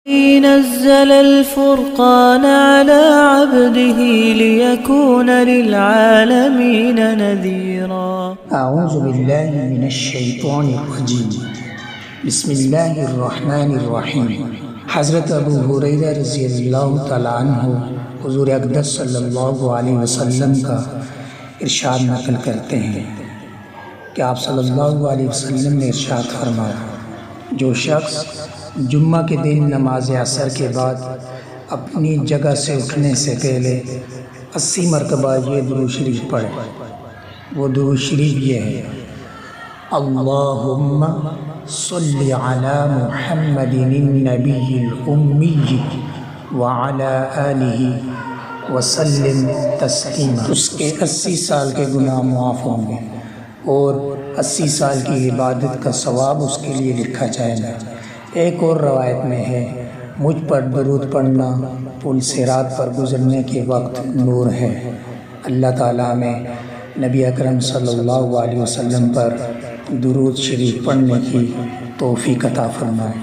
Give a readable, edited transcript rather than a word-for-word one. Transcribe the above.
نزل الفرقان على عبده ليكون للعالمين نذيرا اعوذ باللہ من الشیطان الرجیم بسم اللہ الرحمن الرحیم۔ حضرت ابو ہریرہ رضی اللہ تعالیٰ عنہ حضور اقدس صلی اللہ علیہ وسلم کا ارشاد نقل کرتے ہیں کہ آپ صلی اللہ علیہ وسلم نے ارشاد فرمایا، جو شخص جمعہ کے دن نماز عصر کے بعد اپنی جگہ سے اٹھنے سے پہلے 80 مرتبہ یہ درود شریف پڑھے، وہ درود شریف یہ ہے: اللہم صلی علی محمد النبی الامی وعلی آلہ وسلم تسلیما، اس کے 80 سال کے گناہ معاف ہوں گے اور 80 سال کی عبادت کا ثواب اس کے لیے لکھا جائے گا۔ ایک اور روایت میں ہے، مجھ پر درود پڑھنا پل صراط پر گزرنے کے وقت نور ہے۔ اللہ تعالیٰ میں نبی اکرم صلی اللہ علیہ وسلم پر درود شریف پڑھنے کی توفیق عطا فرمائے۔